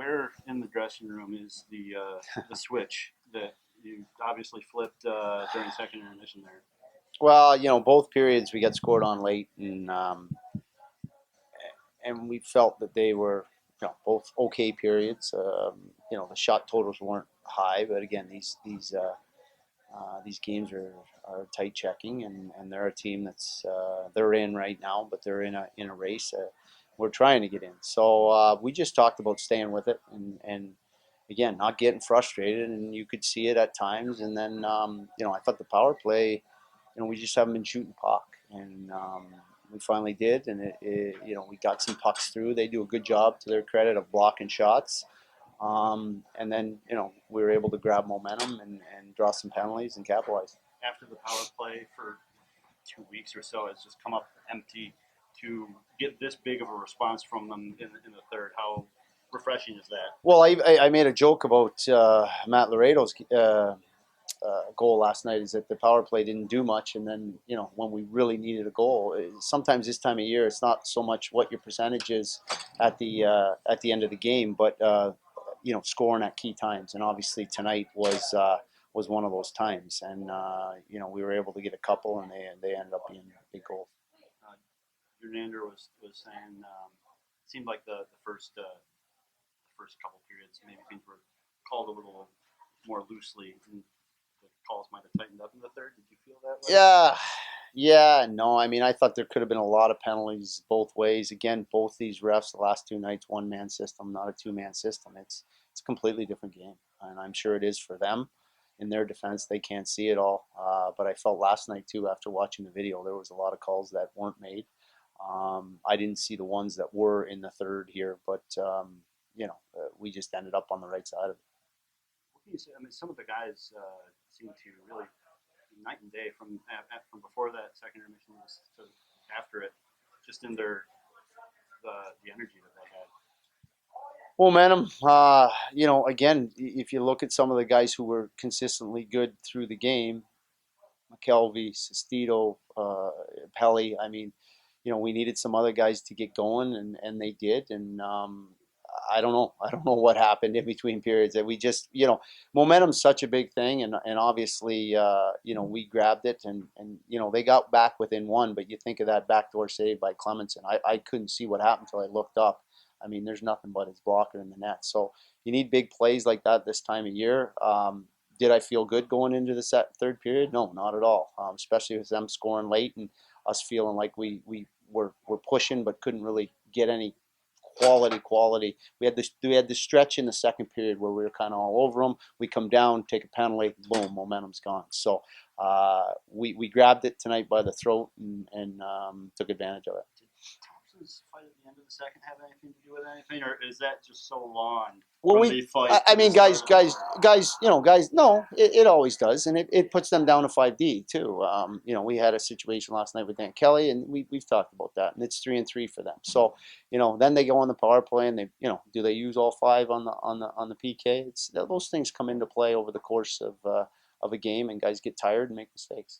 where in the dressing room is the switch that you obviously flipped during second intermission there? Well, both periods we got scored on late, and we felt that they were, both okay periods. The shot totals weren't high, but again, these games are tight checking, and they're a team that's they're in right now, but they're in a race. We're trying to get in, so we just talked about staying with it, and again, not getting frustrated, and you could see it at times. And then I thought the power play, we just haven't been shooting puck, and we finally did, and we got some pucks through. They do a good job, to their credit, of blocking shots. And then, we were able to grab momentum and draw some penalties and capitalize. After the power play for 2 weeks or so, it's just come up empty. To get this big of a response from them in the third, how refreshing is that? Well, I made a joke about Matt Laredo's goal last night, is that the power play didn't do much, and then when we really needed a goal, sometimes this time of year it's not so much what your percentage is at the end of the game, but scoring at key times, and obviously tonight was one of those times, and we were able to get a couple, and they ended up being big goals. Gernander was saying it seemed like the first couple periods maybe things were called a little more loosely, and the calls might have tightened up in the third. Did you feel that way? Yeah, no. I mean, I thought there could have been a lot of penalties both ways. Again, both these refs the last two nights, one-man system, not a two-man system. It's a completely different game, and I'm sure it is for them. In their defense, they can't see it all. But I felt last night too, after watching the video, there was a lot of calls that weren't made. I didn't see the ones that were in the third here, but we just ended up on the right side of it. What can you say? I mean, some of the guys seem to really night and day from before that second intermission to after it, just in the energy that they had. Momentum, again, if you look at some of the guys who were consistently good through the game, McKelvey, Sestito, Pelly, I mean, we needed some other guys to get going, and they did. And I don't know. I don't know what happened in between periods. That we just, momentum's such a big thing, and obviously, we grabbed it, and they got back within one. But you think of that backdoor save by Clemenson. I couldn't see what happened until I looked up. I mean, there's nothing but his blocker in the net. So you need big plays like that this time of year. Did I feel good going into the third period? No, not at all. Especially with them scoring late and us feeling like we were pushing but couldn't really get any quality. We had this stretch in the second period where we were kind of all over them. We come down, take a penalty, boom, momentum's gone. So we grabbed it tonight by the throat and took advantage of it. Did Thompson's fight at the end of the second have anything to do with anything, or is that just so long? Well, I mean, guys, no, it always does, and it puts them down to 5D too. We had a situation last night with Dan Kelly, and we've talked about that, and it's 3-3 for them. So, then they go on the power play, and they, do they use all five on the PK? Those things come into play over the course of a game, and guys get tired and make mistakes.